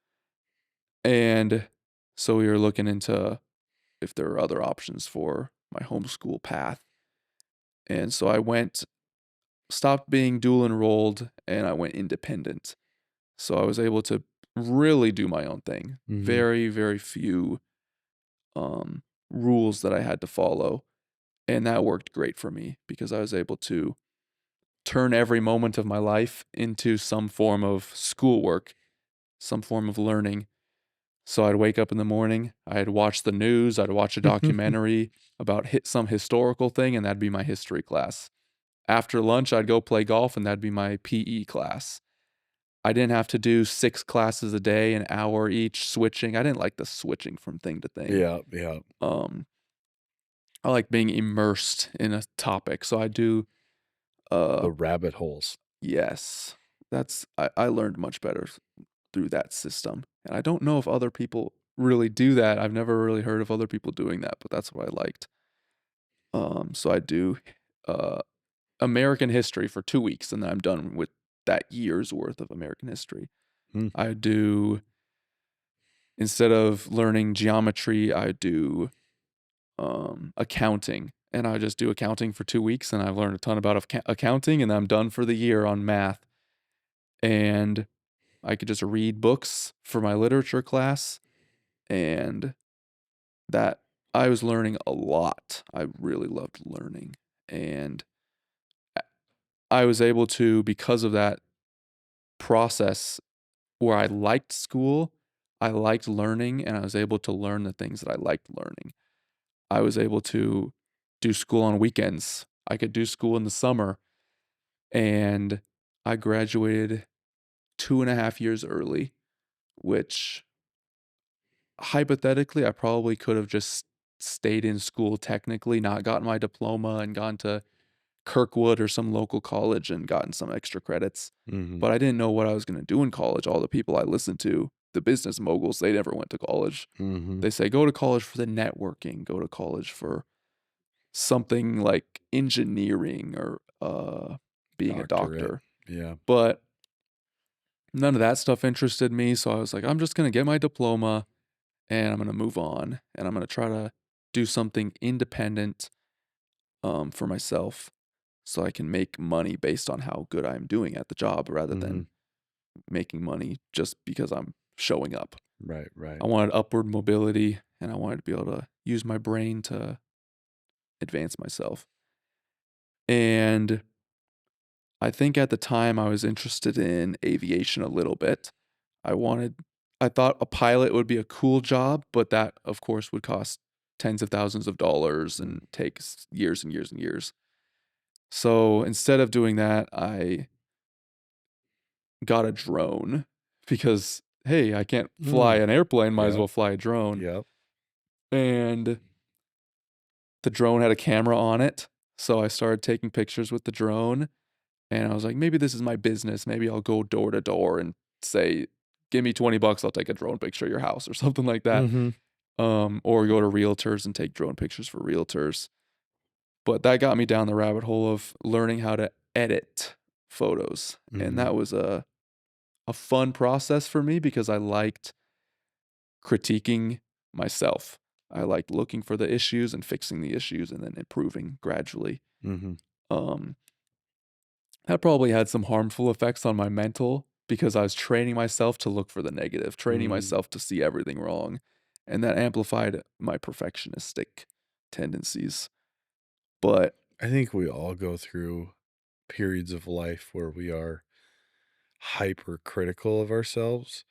Speaker 2: And so we were looking into if there are other options for my homeschool path. And so I stopped being dual enrolled and I went independent. So I was able to really do my own thing.
Speaker 1: Mhm.
Speaker 2: Very, very few um, rules that I had to follow. And that worked great for me because I was able to turn every moment of my life into some form of schoolwork, some form of learning. So I'd wake up in the morning, I'd watch the news, I'd watch a documentary about some historical thing, and that'd be my history class. After lunch, I'd go play golf, and that'd be my PE class. I didn't have to do 6 classes a day, an hour each, switching. I didn't like the switching from thing to thing.
Speaker 1: Yeah, yeah.
Speaker 2: Um, I like being immersed in a topic, so I do, uh
Speaker 1: The rabbit holes.
Speaker 2: yes. I learned much better through that system, and I don't know if other people really do that. I've never really heard of other people doing that, but that's what I liked. So I do, uh, American history for 2 weeks, and then I'm done with that year's worth of American history.
Speaker 1: Mm.
Speaker 2: I do Instead of learning geometry, I do, accounting, and I just do accounting for 2 weeks, and I've learned a ton about accounting, and I'm done for the year on math, and I could just read books for my literature class, and that I was learning a lot. I really loved learning, and I was able to, because of that process, where I liked school, I liked learning, and I was able to learn the things that I liked learning. I was able to do school on weekends. I could do school in the summer, and I graduated 2.5 years early, which hypothetically, I probably could have just stayed in school technically, not gotten my diploma and gone to Kirkwood or some local college and gotten some extra credits.
Speaker 1: Mhm.
Speaker 2: But I didn't know what I was gonna do in college. All the people I listened to, the business moguls, they never went to college.
Speaker 1: Mhm.
Speaker 2: They say, "Go to college for the networking, go to college for something like engineering or, being a
Speaker 1: Doctorate.
Speaker 2: doctor."
Speaker 1: Yeah.
Speaker 2: But none of that stuff interested me, so I was like, "I'm just gonna get my diploma, and I'm gonna move on, and I'm gonna try to do something independent, for myself so I can make money based on how good I'm doing at the job rather than
Speaker 1: Mhm.
Speaker 2: making money just because I'm showing up."
Speaker 1: Right, right.
Speaker 2: I wanted upward mobility, and I wanted to be able to use my brain to advance myself. And I think at the time I was interested in aviation a little bit. I thought a pilot would be a cool job, but that, of course, would cost tens of thousands of dollars
Speaker 1: Mm.
Speaker 2: and take years and years and years. So instead of doing that, I got a drone because, hey, I can't fly
Speaker 1: Mm.
Speaker 2: an airplane, might as
Speaker 1: Yep,
Speaker 2: well fly a drone.
Speaker 1: yep.
Speaker 2: And the drone had a camera on it. So I started taking pictures with the drone. And I was like, maybe this is my business. Maybe I'll go door to door and say, give me 20 bucks, I'll take a drone picture of your house or something like that.
Speaker 1: Mhm.
Speaker 2: Or go to realtors and take drone pictures for realtors. But that got me down the rabbit hole of learning how to edit photos. And
Speaker 1: Mhm.
Speaker 2: that was a fun process for me because I liked critiquing myself. I liked looking for the issues and fixing the issues and then improving gradually.
Speaker 1: Mhm.
Speaker 2: Um, that probably had some harmful effects on my mental because I was training myself to look for the negative, training
Speaker 1: Mm.
Speaker 2: myself to see everything wrong, and that amplified my perfectionistic tendencies. But
Speaker 1: I think we all go through periods of life where we are hypercritical of ourselves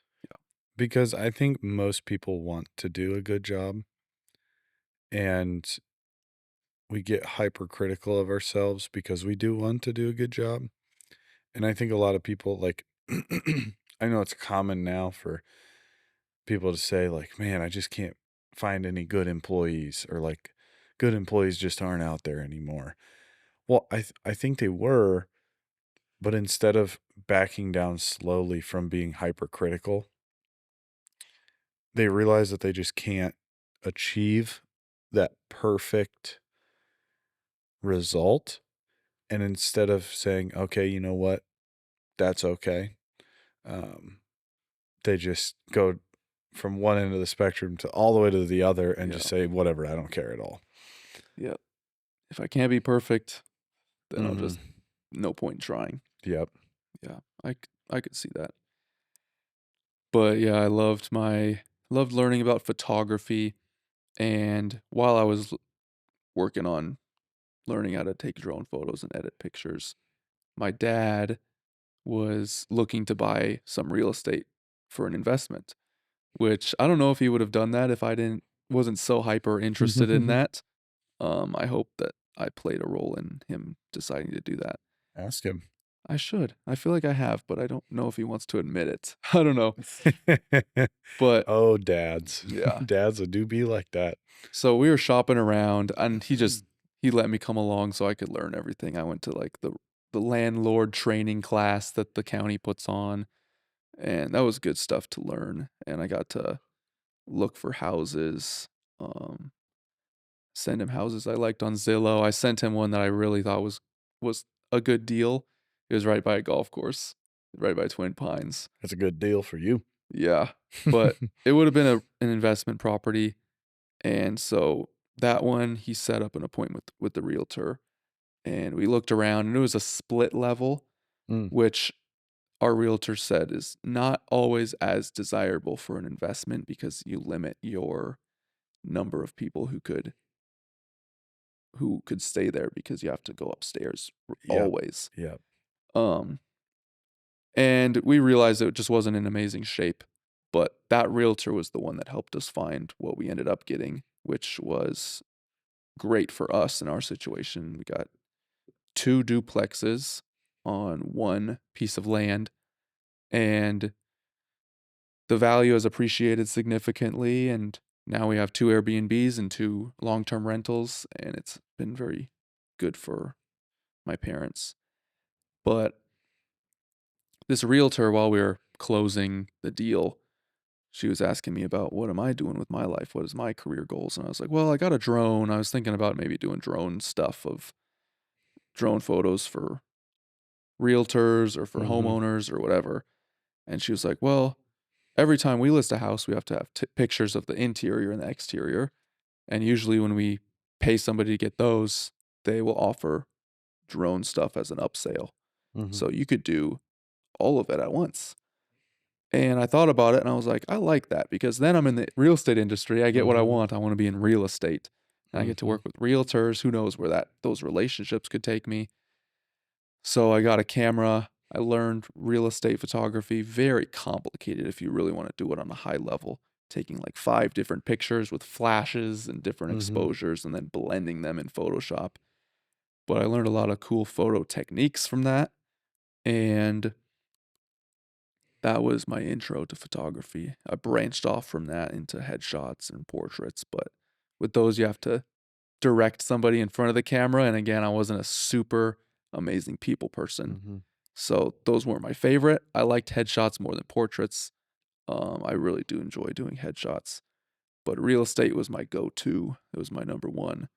Speaker 1: because I think most people want to do a good job, and we get hypercritical of ourselves because we do want to do a good job. And I think a lot of people like I know it's common now for people to say like, "Man, I just can't find any good employees," or like, "Good employees just aren't out there anymore." Well, I think they were, but instead of backing down slowly from being hypercritical, they realize that they just can't achieve that perfect result, and instead of saying, "Okay, you know what? That's okay," um, they just go from one end of the spectrum to all the way to the other and
Speaker 2: yeah,
Speaker 1: just say, "Whatever, I don't care at all."
Speaker 2: yeah. If I can't be perfect, then I'll
Speaker 1: Mhm.
Speaker 2: just no point in trying.
Speaker 1: Yep.
Speaker 2: Yeah, I could see that. But yeah, loved learning about photography, and while I was working on learning how to take drone photos and edit pictures, my dad was looking to buy some real estate for an investment, which I don't know if he would have done that if I didn't wasn't so hyper interested in that. I hope that I played a role in him deciding to do that.
Speaker 1: Ask him.
Speaker 2: I should. I feel like I have, but I don't know if he wants to admit it. I don't know. But
Speaker 1: Oh, dads.
Speaker 2: yeah.
Speaker 1: Dads would do be like that.
Speaker 2: So we were shopping around and he let me come along so I could learn everything. I went to like the landlord training class that the county puts on, and that was good stuff to learn. And I got to look for houses, um, send him houses I liked on Zillow. I sent him one that I really thought was a good deal. It was right by a golf course, right by Twin Pines.
Speaker 1: That's a good deal for you.
Speaker 2: Yeah, but it would have been an investment property, and so that one, he set up an appointment with the realtor, and we looked around, and it was a split level,
Speaker 1: Mm,
Speaker 2: which our realtor said is not always as desirable for an investment because you limit your number of people who could stay there because you have to go upstairs
Speaker 1: yep,
Speaker 2: always.
Speaker 1: yep.
Speaker 2: Um, And we realized it just wasn't in amazing shape, but that realtor was the one that helped us find what we ended up getting, which was great for us in our situation. We got 2 duplexes on 1 piece of land, and the value has appreciated significantly, and now we have 2 Airbnbs and 2 long-term rentals, and it's been very good for my parents. But this realtor, while we were closing the deal, she was asking me about what am I doing with my life? What is my career goals? And I was like, well, I got a drone. I was thinking about maybe doing drone stuff of drone photos for realtors or for
Speaker 1: Mhm.
Speaker 2: homeowners or whatever. And she was like, well, every time we list a house, we have to have pictures of the interior and the exterior. And usually when we pay somebody to get those, they will offer drone stuff as an upsale.
Speaker 1: Mhm.
Speaker 2: So you could do all of it at once. And I thought about it and I was like, I like that because then I'm in the real estate industry. I get what I
Speaker 1: Mhm.
Speaker 2: want. I want to be in real estate. And I get to
Speaker 1: Mhm.
Speaker 2: work with realtors. Who knows where those relationships could take me. So I got a camera. I learned real estate photography, very complicated if you really want to do it on a high level, taking like 5 different pictures with flashes and different
Speaker 1: Mhm.
Speaker 2: exposures and then blending them in Photoshop. But I learned a lot of cool photo techniques from that. And that was my intro to photography. I branched off from that into headshots and portraits, but with those, you have to direct somebody in front of the camera. And again, I wasn't a super amazing people person.
Speaker 1: Mhm.
Speaker 2: So those weren't my favorite. I liked headshots more than portraits. I really do enjoy doing headshots, but real estate was my go-to. It was my number one.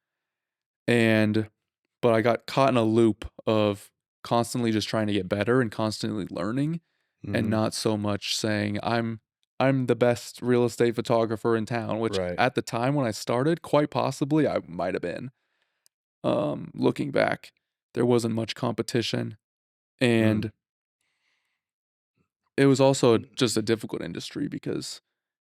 Speaker 2: And but I got caught in a loop of constantly just trying to get better and constantly learning and
Speaker 1: Mhm.
Speaker 2: not so much saying I'm the best real estate photographer in town, which
Speaker 1: Right.
Speaker 2: at the time when I started, quite possibly I might have been. Looking back, there wasn't much competition
Speaker 1: Mm.
Speaker 2: and it was also just a difficult industry because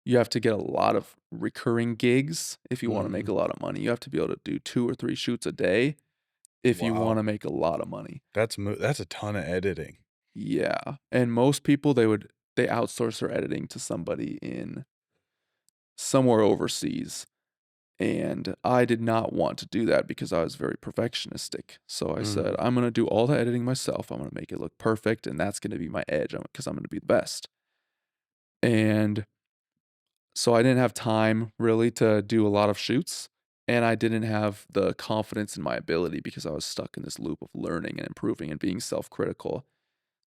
Speaker 2: you have to get a lot of recurring gigs if you wanna make
Speaker 1: Mhm.
Speaker 2: a lot of money. You have to be able to do 2 or 3 shoots a day if you
Speaker 1: Wow.
Speaker 2: wanna make a lot of money.
Speaker 1: That's a ton of editing.
Speaker 2: Yeah, and most people, they outsource their editing to somebody in somewhere overseas, and I did not want to do that because I was very perfectionistic. So I said,
Speaker 1: Mhm.
Speaker 2: "I'm gonna do all the editing myself. I'm gonna make it look perfect, and that's gonna be my edge, because I'm gonna be the best." And so I didn't have time really to do a lot of shoots, and I didn't have the confidence in my ability because I was stuck in this loop of learning and improving and being self-critical.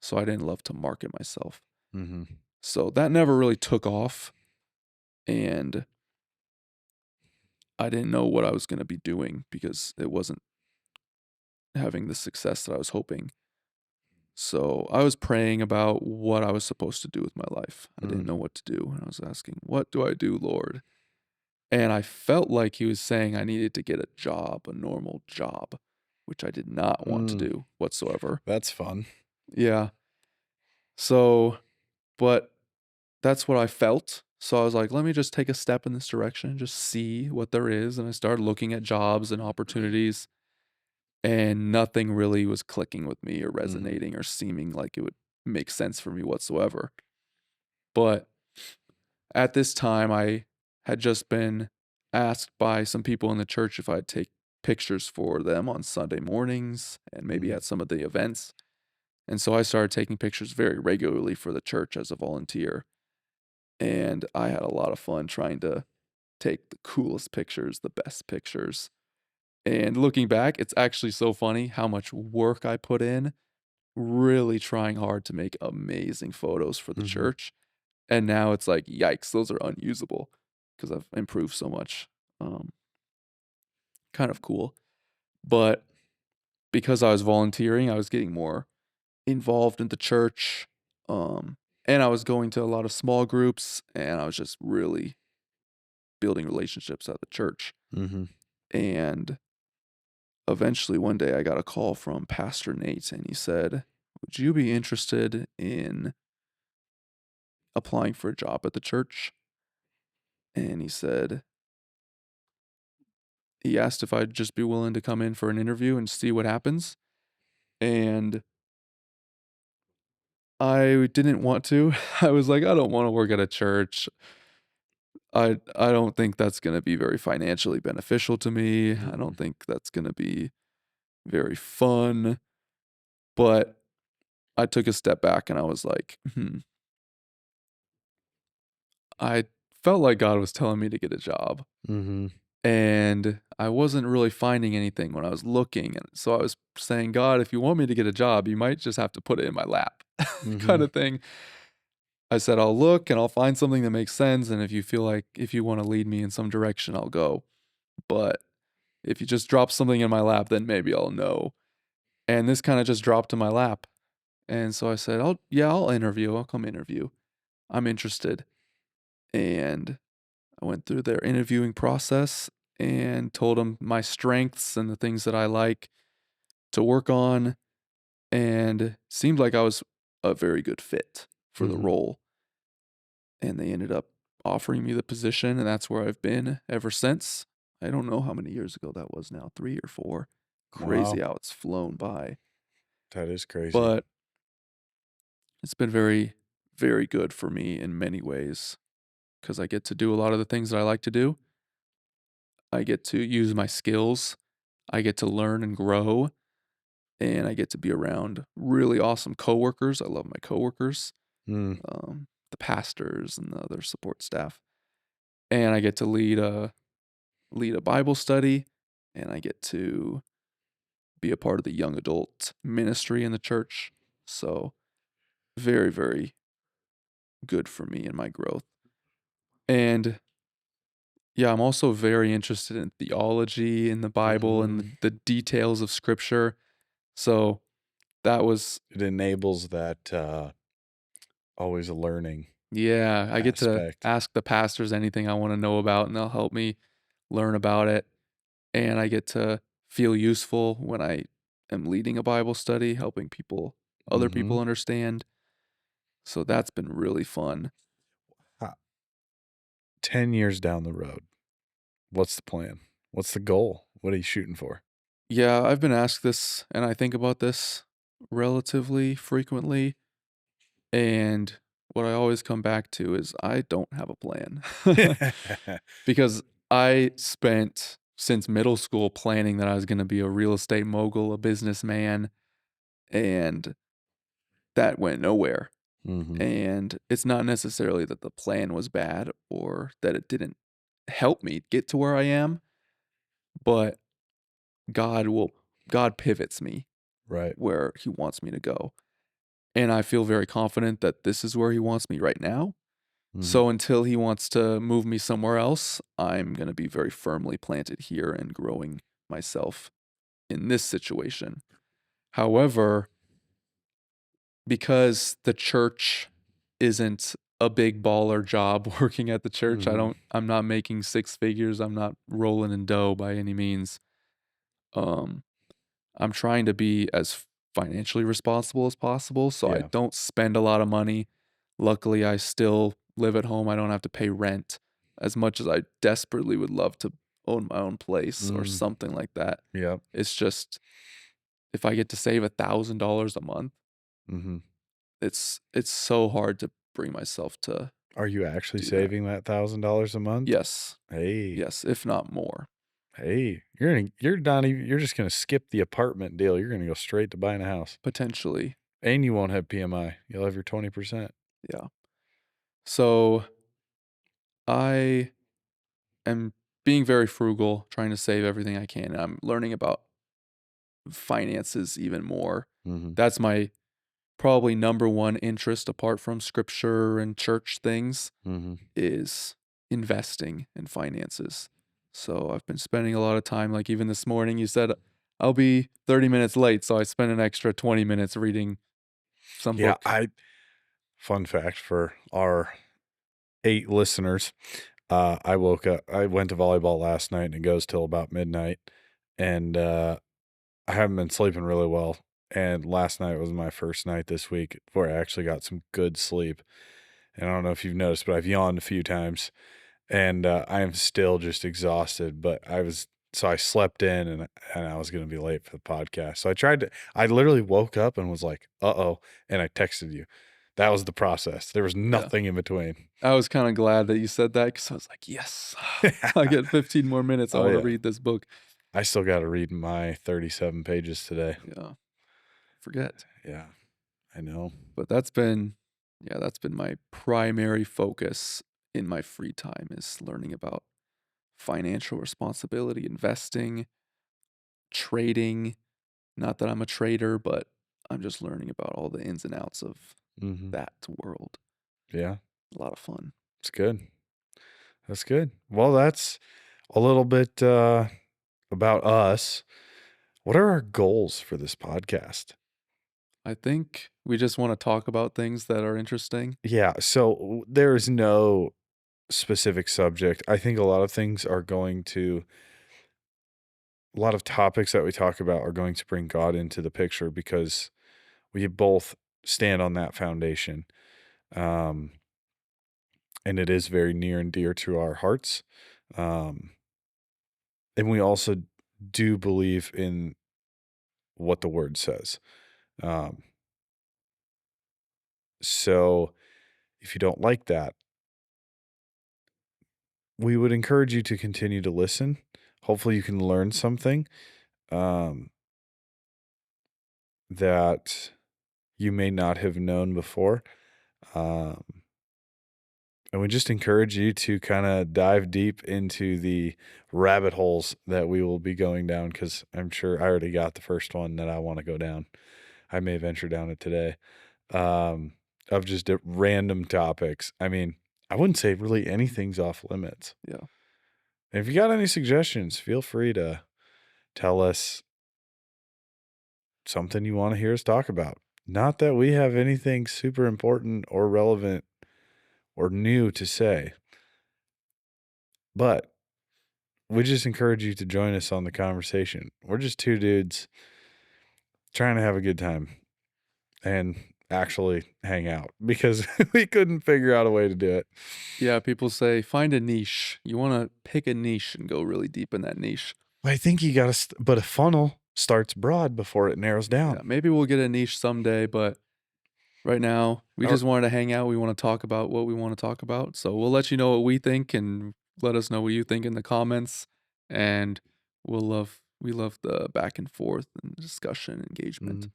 Speaker 2: So I didn't love to market myself.
Speaker 1: Mhm.
Speaker 2: So that never really took off, and I didn't know what I was gonna be doing because it wasn't having the success that I was hoping. So I was praying about what I was supposed to do with my life. I didn't
Speaker 1: Mm.
Speaker 2: know what to do, and I was asking, "What do I do, Lord?" And I felt like he was saying I needed to get a job, a normal job, which I did not want to
Speaker 1: Mm.
Speaker 2: do whatsoever.
Speaker 1: That's fun.
Speaker 2: Yeah. So, but that's what I felt. So I was like, let me just take a step in this direction and just see what there is. And I started looking at jobs and opportunities, and nothing really was clicking with me or
Speaker 1: Mhm.
Speaker 2: resonating or seeming like it would make sense for me whatsoever. But at this time, I had just been asked by some people in the church if I'd take pictures for them on Sunday mornings and maybe
Speaker 1: Mhm.
Speaker 2: at some of the events. And so I started taking pictures very regularly for the church as a volunteer. And I had a lot of fun trying to take the coolest pictures, the best pictures. And looking back, it's actually so funny how much work I put in, really trying hard to make amazing photos for the
Speaker 1: Mhm.
Speaker 2: church. And now it's like, yikes, those are unusable because I've improved so much. Um, Kind of cool. But because I was volunteering, I was getting more involved in the church. Um, and I was going to a lot of small groups and I was just really building relationships at the church.
Speaker 1: Mhm.
Speaker 2: And eventually one day I got a call from Pastor Nate and he said, would you be interested in applying for a job at the church? And he asked if I'd just be willing to come in for an interview and see what happens. And I didn't want to. I was like, "I don't wanna work at a church. I don't think that's gonna be very financially beneficial to me. I
Speaker 1: Mm,
Speaker 2: don't think that's gonna be very fun." But I took a step back and I was like, "Hmm." I felt like God was telling me to get a job,
Speaker 1: mhm,
Speaker 2: and I wasn't really finding anything when I was looking, and so I was saying, "God, if you want me to get a job, you might just have to put it in my lap,"
Speaker 1: mhm,
Speaker 2: kinda thing. I said, "I'll look and I'll find something that makes sense, and if you wanna lead me in some direction, I'll go. But if you just drop something in my lap, then maybe I'll know." And this kinda just dropped in my lap, and so I said, I'll interview, I'll come interview. I'm interested." And I went through their interviewing process and told them my strengths and the things that I like to work on, and seemed like I was a very good fit for the
Speaker 1: mhm.
Speaker 2: role. And they ended up offering me the position, and that's where I've been ever since. I don't know how many years ago that was now, 3 or 4.
Speaker 1: Wow,
Speaker 2: Crazy how it's flown by.
Speaker 1: that is crazy.
Speaker 2: But it's been very, very good for me in many ways because I get to do a lot of the things that I like to do. I get to use my skills. I get to learn and grow, and I get to be around really awesome coworkers. I love my coworkers,
Speaker 1: Mm,
Speaker 2: the pastors and the other support staff. And I get to lead a Bible study, and I get to be a part of the young adult ministry in the church. So very, very good for me and my growth. And yeah, I'm also very interested in theology in the Bible and
Speaker 1: mhm.
Speaker 2: the details of scripture. So that was,
Speaker 1: It enables that, always learning
Speaker 2: yeah, I get to
Speaker 1: aspect.
Speaker 2: ask the pastors anything I want to know about, and they'll help me learn about it. And I get to feel useful when I am leading a Bible study, helping other
Speaker 1: Mhm.
Speaker 2: people understand. So that's been really fun.
Speaker 1: Uh, 10 years down the road, what's the plan? What's the goal? What are you shooting for?
Speaker 2: Yeah, I've been asked this and I think about this relatively frequently. And what I always come back to is I don't have a plan. Because I spent since middle school planning that I was going to be a real estate mogul, a businessman, and that went nowhere.
Speaker 1: Mhm.
Speaker 2: And it's not necessarily that the plan was bad or that it didn't help me get to where I am, but God will God pivots me
Speaker 1: Right.
Speaker 2: where he wants me to go. And I feel very confident that this is where he wants me right now.
Speaker 1: Mhm.
Speaker 2: So until he wants to move me somewhere else, I'm going to be very firmly planted here and growing myself in this situation. However, because the church isn't a big baller job working at the church,
Speaker 1: Mhm.
Speaker 2: I'm not making six figures. I'm not rolling in dough by any means. Um, I'm trying to be as financially responsible as possible, so I
Speaker 1: Yeah.
Speaker 2: don't spend a lot of money. Luckily, I still live at home. I don't have to pay rent as much as I desperately would love to own my own place or
Speaker 1: Mm.
Speaker 2: something like that.
Speaker 1: Yep.
Speaker 2: It's just if I get to save $1,000 a month,
Speaker 1: Mhm.
Speaker 2: it's so hard to bring myself to
Speaker 1: Are you actually
Speaker 2: do that.
Speaker 1: saving that $1,000 a month?
Speaker 2: Yes.
Speaker 1: Hey.
Speaker 2: Yes, if not more,
Speaker 1: Hey, you're just gonna skip the apartment deal. You're gonna go straight to buying a house.
Speaker 2: potentially.
Speaker 1: And you won't have PMI. You'll have your 20%.
Speaker 2: Yeah. So I am being very frugal, trying to save everything I can. And I'm learning about finances even more.
Speaker 1: Mhm.
Speaker 2: That's my probably number one interest apart from scripture and church things
Speaker 1: Mhm.
Speaker 2: is investing in finances. So I've been spending a lot of time, like even this morning, you said I'll be 30 minutes late. So I spent an extra 20 minutes reading some
Speaker 1: Yeah,
Speaker 2: book.
Speaker 1: I fun fact for our 8 listeners, I went to volleyball last night and it goes till about midnight, and, I haven't been sleeping really well, and last night was my first night this week where I actually got some good sleep, and I don't know if you've noticed, but I've yawned a few times, and, I am still just exhausted, but I was so I slept in and I was gonna be late for the podcast. So I literally woke up and was like, "Uh-oh," and I texted you. That was the process. There was
Speaker 2: Yeah.
Speaker 1: nothing in between.
Speaker 2: I was kinda glad that you said that because I was like, "Yes, I get 15 more minutes. I
Speaker 1: Oh,
Speaker 2: wanna
Speaker 1: yeah.
Speaker 2: read this book."
Speaker 1: I still gotta read my 37 pages today.
Speaker 2: Yeah, forget.
Speaker 1: Yeah, I know.
Speaker 2: But that's been my primary focus in my free time is learning about financial responsibility, investing, trading. Not that I'm a trader, but I'm just learning about all the ins and outs of
Speaker 1: Mhm.
Speaker 2: that world.
Speaker 1: Yeah,
Speaker 2: A lot of fun.
Speaker 1: it's good. That's good. Well, that's a little bit, about us. What are our goals for this podcast?
Speaker 2: I think we just wanna talk about things that are interesting.
Speaker 1: Yeah, so there is no specific subject. I think a lot of topics that we talk about are going to bring God into the picture because we both stand on that foundation. Um, and it is very near and dear to our hearts. Um, and we also do believe in what the word says. Um, so if you don't like that, we would encourage you to continue to listen. Hopefully, you can learn something um, that you may not have known before. Um, and we just encourage you to kind of dive deep into the rabbit holes that we will be going down because I'm sure I already got the first one that I want to go down. I may venture down it today um, of just random topics. I mean, I wouldn't say really anything's off limits.
Speaker 2: Yeah.
Speaker 1: And if you got any suggestions, feel free to tell us something you want to hear us talk about. Not that we have anything super important or relevant or new to say, but we just encourage you to join us on the conversation. We're just two dudes trying to have a good time and actually hang out because we couldn't figure out a way to do it.
Speaker 2: Yeah, people say, "Find a niche." You wanna pick a niche and go really deep in that niche.
Speaker 1: I think you got to, but a funnel starts broad before it narrows
Speaker 2: Yeah,
Speaker 1: down.
Speaker 2: maybe we'll get a niche someday, but right now, we
Speaker 1: Or,
Speaker 2: just wanted to hang out. We wanna talk about what we wanna talk about, so we'll let you know what we think and let us know what you think in the comments, and we love the back and forth and discussion, engagement.
Speaker 1: Mhm.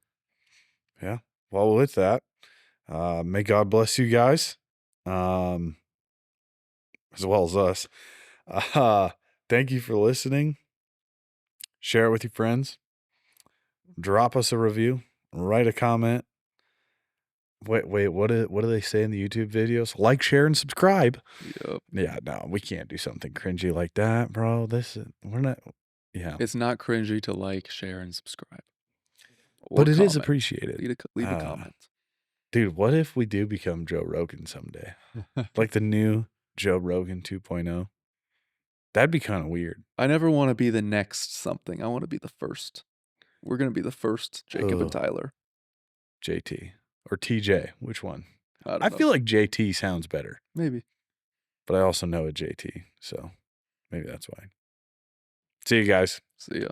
Speaker 1: Yeah. Well, with that, may God bless you guys, um, as well as us. Uh, thank you for listening. Share it with your friends. Drop us a review. Write a comment. Wait, what do they say in the YouTube videos? Like, share, and subscribe.
Speaker 2: Yep.
Speaker 1: Yeah, no, we can't do something cringy like that, bro. We're not, yeah,
Speaker 2: It's not cringy to like, share, and subscribe or
Speaker 1: but it is
Speaker 2: comment.
Speaker 1: appreciated.
Speaker 2: Leave a
Speaker 1: Uh,
Speaker 2: comment.
Speaker 1: dude, what if we do become Joe Rogan someday? Like the new Joe Rogan 2.0? That'd be kind of weird.
Speaker 2: I never wanna be the next something. I wanna be the first. We're gonna be the first Jacob and
Speaker 1: Ugh,
Speaker 2: Tyler.
Speaker 1: JT or TJ, which one?
Speaker 2: I
Speaker 1: I
Speaker 2: don't know.
Speaker 1: feel like JT sounds better,
Speaker 2: Maybe.
Speaker 1: but I also know a JT, so maybe that's why. See you guys.
Speaker 2: See ya.